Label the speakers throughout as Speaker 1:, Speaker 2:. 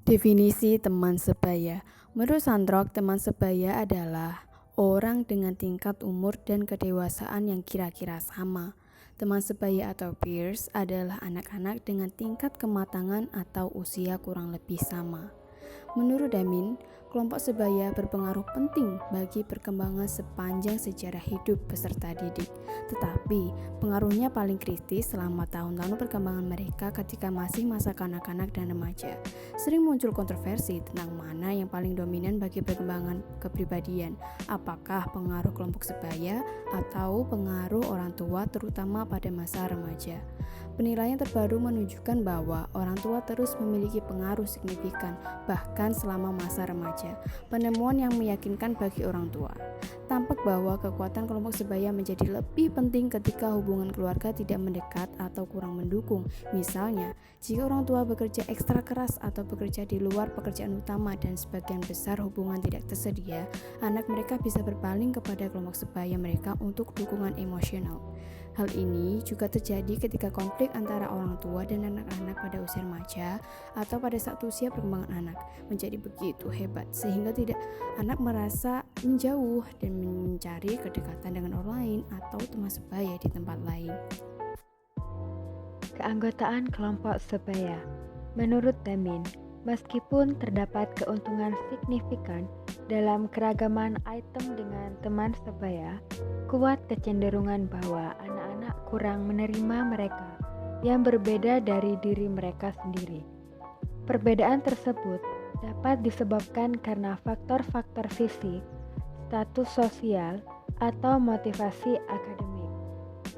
Speaker 1: Definisi teman sebaya. Menurut Sandrock, teman sebaya adalah orang dengan tingkat umur dan kedewasaan yang kira-kira sama. Teman sebaya atau peers adalah anak-anak dengan tingkat kematangan atau usia kurang lebih sama. Menurut Damin, kelompok sebaya berpengaruh penting bagi perkembangan sepanjang sejarah hidup peserta didik. Tetapi, pengaruhnya paling kritis selama tahun-tahun perkembangan mereka ketika masih masa kanak-kanak dan remaja. Sering muncul kontroversi tentang mana yang paling dominan bagi perkembangan kepribadian, apakah pengaruh kelompok sebaya atau pengaruh orang tua terutama pada masa remaja. Penilaian terbaru menunjukkan bahwa orang tua terus memiliki pengaruh signifikan, bahkan selama masa remaja. Penemuan yang meyakinkan bagi orang tua. Tampak bahwa kekuatan kelompok sebaya menjadi lebih penting ketika hubungan keluarga tidak mendekat atau kurang mendukung. Misalnya, jika orang tua bekerja ekstra keras atau bekerja di luar pekerjaan utama dan sebagian besar hubungan tidak tersedia, anak mereka bisa berpaling kepada kelompok sebaya mereka untuk dukungan emosional. Hal ini juga terjadi ketika konflik antara orang tua dan anak-anak pada usia remaja atau pada saat usia perkembangan anak menjadi begitu hebat sehingga tidak anak merasa menjauh dan mencari kedekatan dengan orang lain atau teman sebaya di tempat lain.
Speaker 2: Keanggotaan kelompok sebaya. Menurut Damin, meskipun terdapat keuntungan signifikan dalam keragaman item dengan teman sebaya, kuat kecenderungan bahwa anak-anak kurang menerima mereka yang berbeda dari diri mereka sendiri. Perbedaan tersebut dapat disebabkan karena faktor-faktor fisik, status sosial, atau motivasi akademik.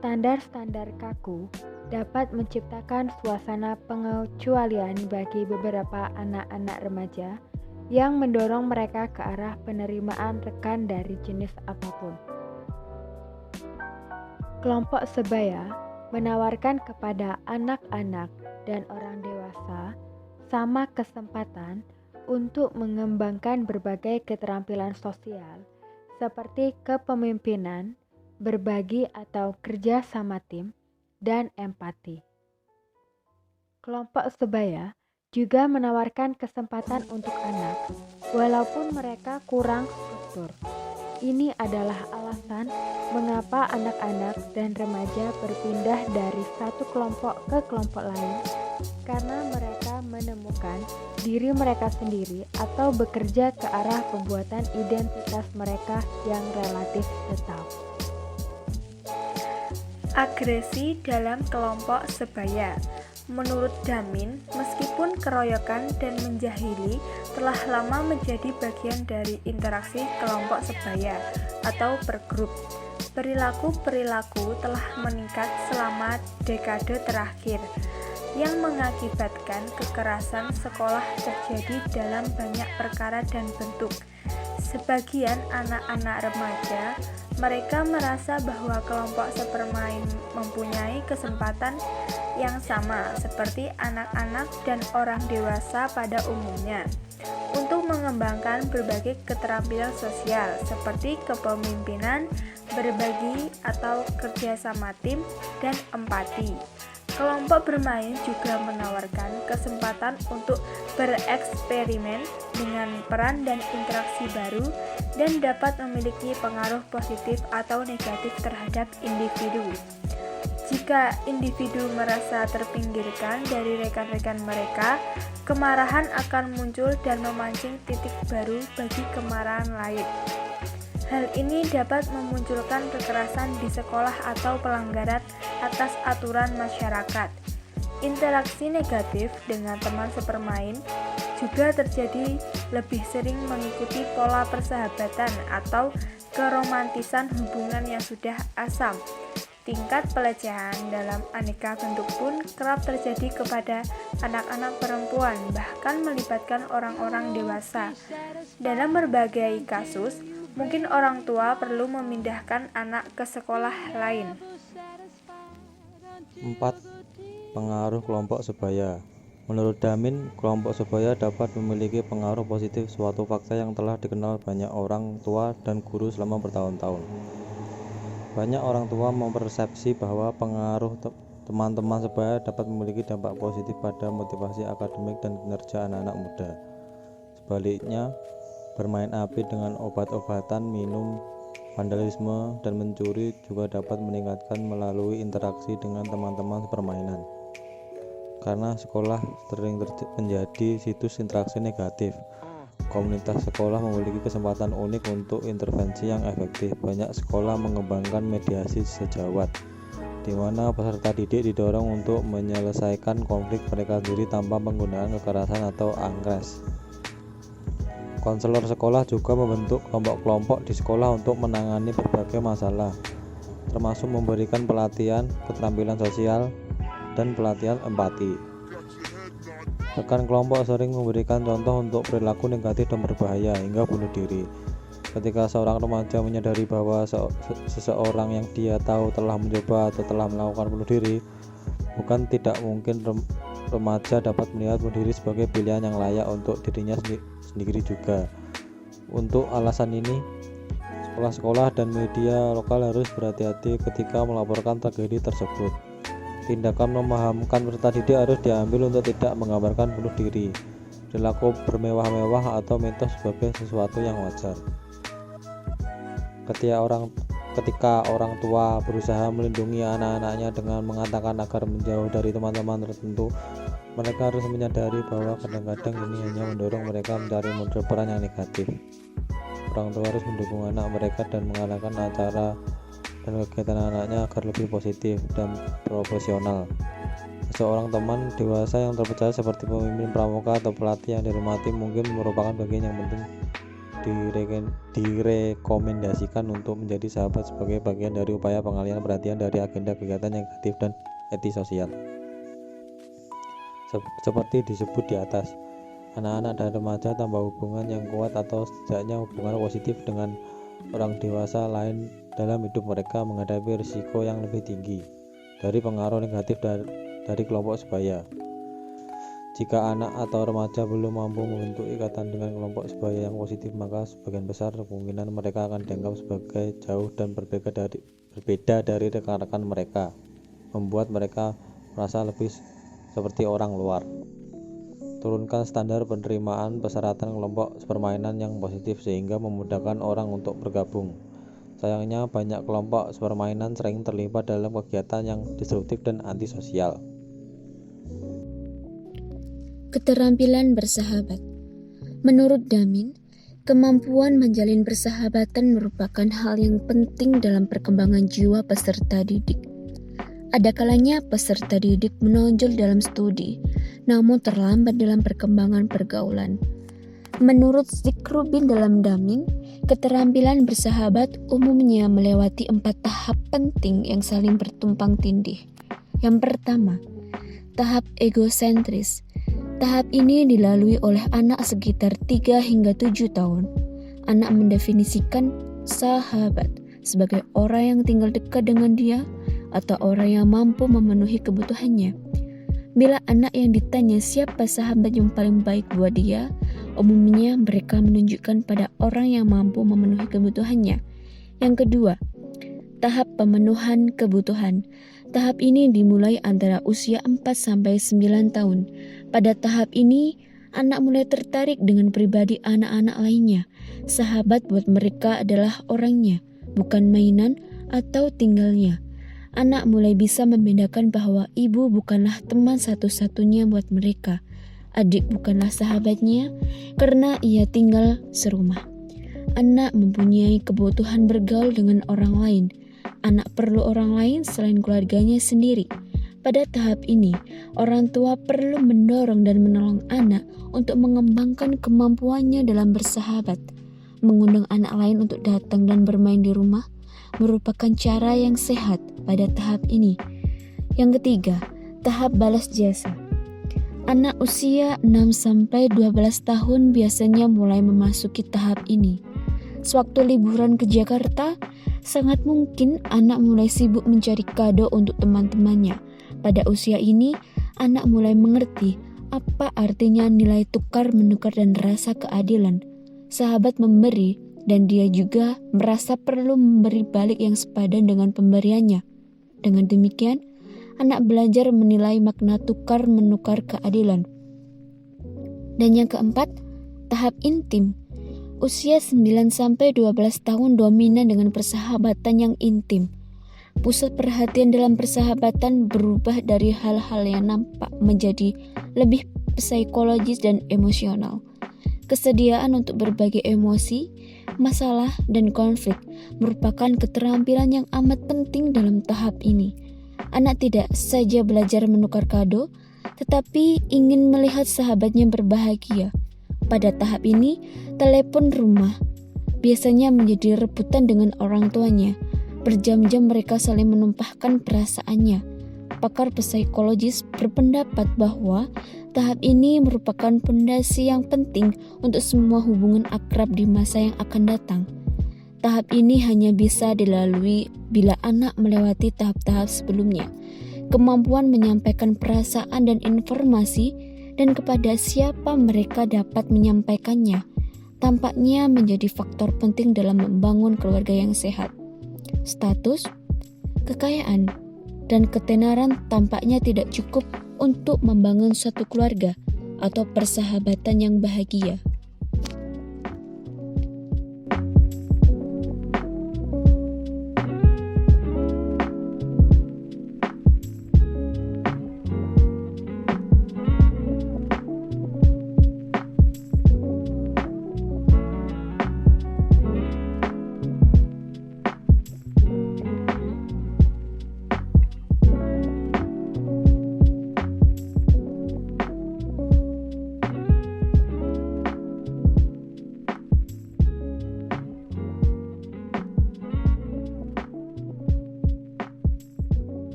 Speaker 2: Standar-standar kaku dapat menciptakan suasana pengecualian bagi beberapa anak-anak remaja yang mendorong mereka ke arah penerimaan rekan dari jenis apapun. Kelompok sebaya menawarkan kepada anak-anak dan orang dewasa sama kesempatan untuk mengembangkan berbagai keterampilan sosial seperti kepemimpinan, berbagi atau kerja sama tim, dan empati. Kelompok sebaya juga menawarkan kesempatan untuk anak, walaupun mereka kurang struktur. Ini adalah alasan mengapa anak-anak dan remaja berpindah dari satu kelompok ke kelompok lain, karena mereka menemukan diri mereka sendiri atau bekerja ke arah pembuatan identitas mereka yang relatif tetap.
Speaker 3: Agresi dalam kelompok sebaya. Menurut Damin, meskipun keroyokan dan menjahili telah lama menjadi bagian dari interaksi kelompok sebaya atau pergrup, perilaku-perilaku telah meningkat selama dekade terakhir yang mengakibatkan kekerasan sekolah terjadi dalam banyak perkara dan bentuk. Sebagian anak-anak remaja, mereka merasa bahwa kelompok sepermain mempunyai kesempatan yang sama seperti anak-anak dan orang dewasa pada umumnya untuk mengembangkan berbagai keterampilan sosial seperti kepemimpinan, berbagi atau kerja sama tim, dan empati. Kelompok bermain juga menawarkan kesempatan untuk bereksperimen dengan peran dan interaksi baru dan dapat memiliki pengaruh positif atau negatif terhadap individu. Jika individu merasa terpinggirkan dari rekan-rekan mereka, kemarahan akan muncul dan memancing titik baru bagi kemarahan lain. Hal ini dapat memunculkan kekerasan di sekolah atau pelanggaran atas aturan masyarakat. Interaksi negatif dengan teman sepermain juga terjadi lebih sering mengikuti pola persahabatan atau keromantisan hubungan yang sudah asam. Tingkat pelecehan dalam aneka bentuk pun kerap terjadi kepada anak-anak perempuan, bahkan melibatkan orang-orang dewasa. Dalam berbagai kasus, mungkin orang tua perlu memindahkan anak ke sekolah lain.
Speaker 4: 4. Pengaruh kelompok sebaya. Menurut Damin, kelompok sebaya dapat memiliki pengaruh positif, suatu fakta yang telah dikenal banyak orang tua dan guru selama bertahun-tahun. Banyak orang tua mempersepsi bahwa pengaruh Teman-teman sebaya dapat memiliki dampak positif pada motivasi akademik dan kinerja anak-anak muda. Sebaliknya, bermain api dengan obat-obatan, minum, vandalisme, dan mencuri juga dapat meningkatkan melalui interaksi dengan teman-teman permainan. Karena sekolah sering menjadi situs interaksi negatif, komunitas sekolah memiliki kesempatan unik untuk intervensi yang efektif. Banyak sekolah mengembangkan mediasi sejawat, di mana peserta didik didorong untuk menyelesaikan konflik mereka sendiri tanpa penggunaan kekerasan atau angkres. Konselor sekolah juga membentuk kelompok-kelompok di sekolah untuk menangani berbagai masalah, termasuk memberikan pelatihan keterampilan sosial dan pelatihan empati. Rekan kelompok sering memberikan contoh untuk perilaku negatif dan berbahaya hingga bunuh diri. Ketika seorang remaja menyadari bahwa seseorang yang dia tahu telah mencoba atau telah melakukan bunuh diri, bukan tidak mungkin remaja dapat melihat bunuh diri sebagai pilihan yang layak untuk dirinya sendiri juga. Untuk alasan ini, sekolah-sekolah dan media lokal harus berhati-hati ketika melaporkan tragedi tersebut. Tindakan memahamkan peserta didik harus diambil untuk tidak menggambarkan bunuh diri, perilaku bermewah-mewah atau mitos sebagai sesuatu yang wajar. Ketika orang tua berusaha melindungi anak-anaknya dengan mengatakan agar menjauh dari teman-teman tertentu, mereka harus menyadari bahwa kadang-kadang ini hanya mendorong mereka mencari model peran yang negatif. Orang tua harus mendukung anak mereka dan mengarahkan acara dan kegiatan anaknya agar lebih positif dan profesional. Seorang teman dewasa yang terpercaya seperti pemimpin pramuka atau pelatih yang dihormati mungkin merupakan bagian yang penting direkomendasikan untuk menjadi sahabat sebagai bagian dari upaya pengalihan perhatian dari agenda kegiatan negatif dan etis sosial. Seperti disebut di atas, anak-anak dan remaja tambah hubungan yang kuat atau setidaknya hubungan positif dengan orang dewasa lain dalam hidup mereka menghadapi risiko yang lebih tinggi dari pengaruh negatif dari kelompok sebaya. Jika anak atau remaja belum mampu membentuk ikatan dengan kelompok sebaya yang positif, maka sebagian besar kemungkinan mereka akan dianggap sebagai jauh dan berbeda dari rekan-rekan mereka, membuat mereka merasa lebih seperti orang luar. Turunkan standar penerimaan persyaratan kelompok permainan yang positif sehingga memudahkan orang untuk bergabung. Sayangnya banyak kelompok permainan sering terlibat dalam kegiatan yang destruktif dan antisosial.
Speaker 5: Keterampilan bersahabat. Menurut Damin, kemampuan menjalin persahabatan merupakan hal yang penting dalam perkembangan jiwa peserta didik. Ada kalanya peserta didik menonjol dalam studi, namun terlambat dalam perkembangan pergaulan. Menurut Zikrubin dalam Damin, keterampilan bersahabat umumnya melewati 4 tahap penting yang saling bertumpang tindih. Yang pertama, tahap egosentris. Tahap ini dilalui oleh anak sekitar 3 hingga 7 tahun. Anak mendefinisikan sahabat sebagai orang yang tinggal dekat dengan dia atau orang yang mampu memenuhi kebutuhannya. Bila anak yang ditanya siapa sahabat yang paling baik buat dia, umumnya mereka menunjukkan pada orang yang mampu memenuhi kebutuhannya. Yang kedua, tahap pemenuhan kebutuhan. Tahap ini dimulai antara usia 4-9 tahun. Pada tahap ini, anak mulai tertarik dengan pribadi anak-anak lainnya. Sahabat buat mereka adalah orangnya, bukan mainan atau tinggalnya. Anak mulai bisa membedakan bahwa ibu bukanlah teman satu-satunya buat mereka. Adik bukanlah sahabatnya karena ia tinggal serumah. Anak mempunyai kebutuhan bergaul dengan orang lain. Anak perlu orang lain selain keluarganya sendiri. Pada tahap ini, orang tua perlu mendorong dan menolong anak untuk mengembangkan kemampuannya dalam bersahabat. Mengundang anak lain untuk datang dan bermain di rumah merupakan cara yang sehat pada tahap ini. Yang ketiga, tahap balas jasa. Anak usia 6-12 tahun biasanya mulai memasuki tahap ini. Sewaktu liburan ke Jakarta, sangat mungkin anak mulai sibuk mencari kado untuk teman-temannya. Pada usia ini, anak mulai mengerti apa artinya nilai tukar-menukar dan rasa keadilan. Sahabat memberi dan dia juga merasa perlu memberi balik yang sepadan dengan pemberiannya. Dengan demikian, anak belajar menilai makna tukar-menukar keadilan. Dan yang keempat, tahap intim. Usia 9-12 tahun dominan dengan persahabatan yang intim. Pusat perhatian dalam persahabatan berubah dari hal-hal yang nampak menjadi lebih psikologis dan emosional. Kesediaan untuk berbagi emosi, masalah, dan konflik merupakan keterampilan yang amat penting dalam tahap ini. Anak tidak saja belajar menukar kado, tetapi ingin melihat sahabatnya berbahagia. Pada tahap ini, telepon rumah biasanya menjadi rebutan dengan orang tuanya. Berjam-jam mereka saling menumpahkan perasaannya. Pakar psikologis berpendapat bahwa tahap ini merupakan fondasi yang penting untuk semua hubungan akrab di masa yang akan datang. Tahap ini hanya bisa dilalui bila anak melewati tahap-tahap sebelumnya. Kemampuan menyampaikan perasaan dan informasi dan kepada siapa mereka dapat menyampaikannya tampaknya menjadi faktor penting dalam membangun keluarga yang sehat. Status, kekayaan, dan ketenaran tampaknya tidak cukup untuk membangun suatu keluarga atau persahabatan yang bahagia.